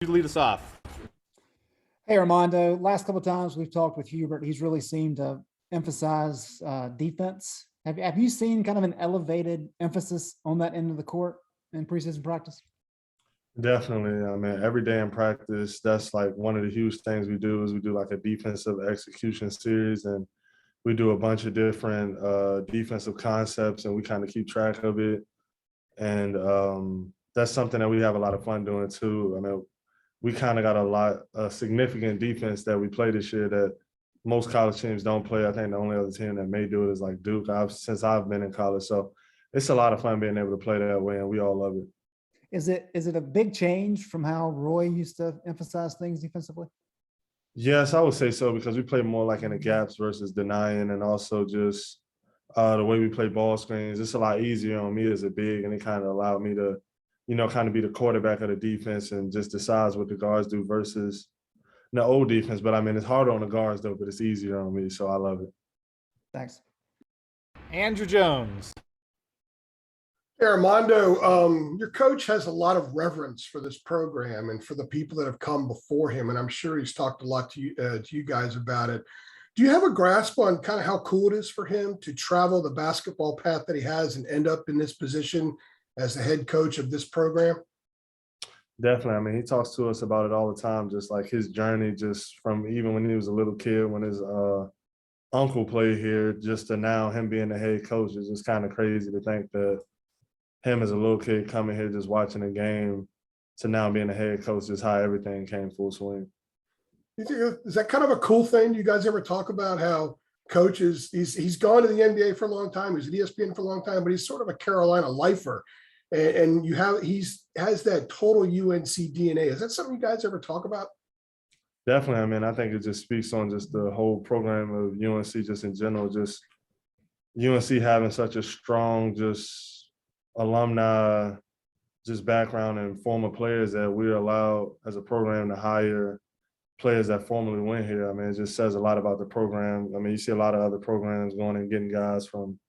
You lead us off. Hey, Armando. Last couple of times we've talked with Hubert, he's really seemed to emphasize defense. Have you seen kind of an elevated emphasis on that end of the court in preseason practice? Definitely. I mean, every day in practice, that's like one of the huge things we do is we do like a defensive execution series, and we do a bunch of different defensive concepts, and we kind of keep track of it. And that's something that we have a lot of fun doing too. I mean, we kind of got a significant defense that we play this year that most college teams don't play. I think the only other team that may do it is like Duke. Since I've been in college, so it's a lot of fun being able to play that way, and we all love it. Is it a big change from how Roy used to emphasize things defensively? Yes, I would say so, because we play more like in the gaps versus denying, and also just the way we play ball screens. It's a lot easier on me as a big, and it kind of allowed me to, kind of be the quarterback of the defense and just decides what the guards do versus the old defense. But I mean, it's harder on the guards though, but it's easier on me, so I love it. Thanks. Andrew Jones. Hey, Armando, your coach has a lot of reverence for this program and for the people that have come before him, and I'm sure he's talked a lot to you guys about it. Do you have a grasp on kind of how cool it is for him to travel the basketball path that he has and end up in this position as the head coach of this program? Definitely. I mean, he talks to us about it all the time, just like his journey, just from even when he was a little kid, when his uncle played here, just to now him being the head coach. Is just kind of crazy to think that him as a little kid coming here just watching a game to now being a head coach, just how everything came full swing. You think, is that kind of a cool thing? Do you guys ever talk about how coaches, he's gone to the NBA for a long time, he's at ESPN for a long time, but he's sort of a Carolina lifer. And has that total UNC DNA. Is that something you guys ever talk about? Definitely. I mean, I think it just speaks on just the whole program of UNC just in general, just UNC having such a strong just alumni just background and former players that we're allowed as a program to hire players that formerly went here. I mean, it just says a lot about the program. I mean, you see a lot of other programs going and getting guys from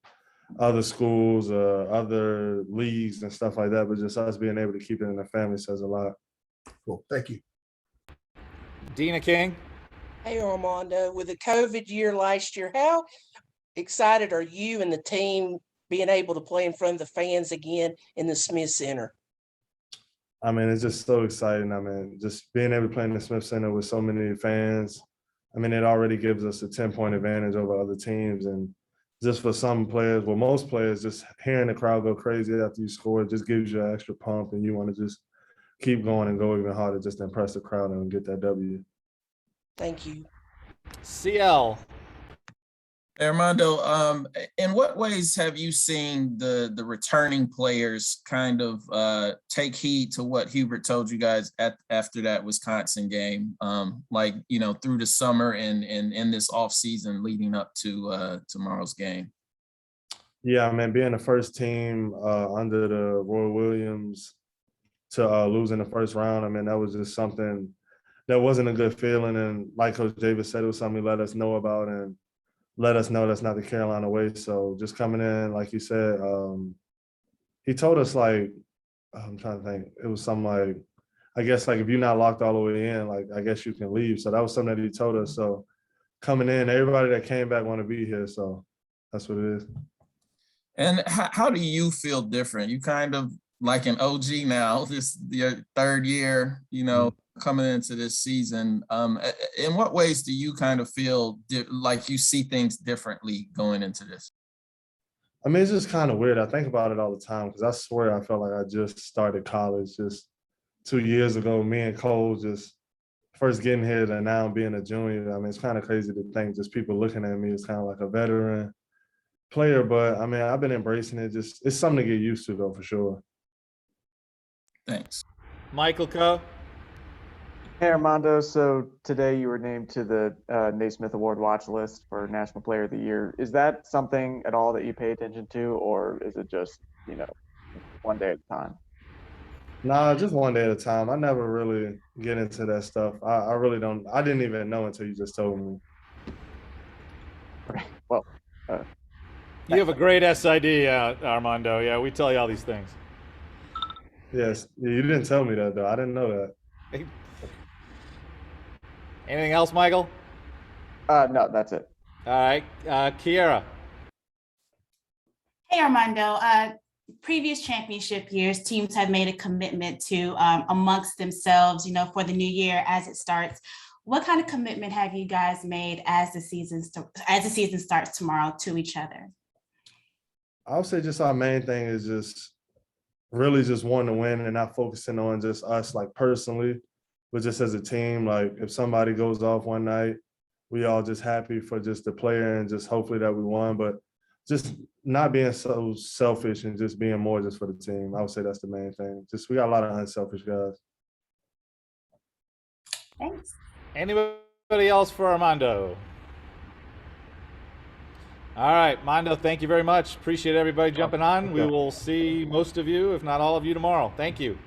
other schools, other leagues and stuff like that, but just us being able to keep it in the family says a lot. Cool. Thank you. Dina King. Hey, Armando, with the COVID year last year, how excited are you and the team being able to play in front of the fans again in the Smith Center? I mean, it's just so exciting. I mean, just being able to play in the Smith Center with so many fans, I mean, it already gives us a 10-point advantage over other teams. And just for some players, well, most players, just hearing the crowd go crazy after you score, it just gives you an extra pump, and you want to just keep going and go even harder just to impress the crowd and get that W. Thank you. CL. Armando, in what ways have you seen the returning players kind of take heed to what Hubert told you guys after that Wisconsin game, through the summer and in this off season leading up to tomorrow's game? Yeah, I mean, being the first team under the Roy Williams to lose in the first round, I mean, that was just something that wasn't a good feeling. And like Coach Davis said, it was something he let us know about and let us know that's not the Carolina way. So just coming in, like you said, he told us, like, I'm trying to think, it was something like, I guess, like, if you're not locked all the way in, like, I guess you can leave. So that was something that he told us. So coming in, everybody that came back want to be here. So that's what it is. And how do you feel different? You kind of like an OG now, this your third year, coming into this season. In what ways do you kind of feel like you see things differently going into this? I mean, it's just kind of weird. I think about it all the time because I swear I felt like I just started college just 2 years ago. Me and Cole just first getting here to now being a junior. I mean, it's kind of crazy to think just people looking at me as kind of like a veteran player. But, I mean, I've been embracing it. Just it's something to get used to, though, for sure. Thanks. Michael Coe. Hey, Armando. So today you were named to the Naismith Award watch list for National Player of the Year. Is that something at all that you pay attention to, or is it just, one day at a time? Nah, just one day at a time. I never really get into that stuff. I really don't. I didn't even know until you just told me. Okay. Well, You have a great SID, Armando. Yeah, we tell you all these things. Yes. You didn't tell me that, though. I didn't know that. Anything else, Michael? No, that's it. All right, Kiera. Hey, Armando. Previous championship years, teams have made a commitment to amongst themselves, for the new year as it starts. What kind of commitment have you guys made as the season starts tomorrow to each other? I would say just our main thing is just really just wanting to win and not focusing on just us like personally, but just as a team. Like if somebody goes off one night, we all just happy for just the player and just hopefully that we won. But just not being so selfish and just being more just for the team. I would say that's the main thing. Just we got a lot of unselfish guys. Thanks. Anybody else for Armando? All right, Mondo, thank you very much. Appreciate everybody jumping on. We will see most of you, if not all of you, tomorrow. Thank you.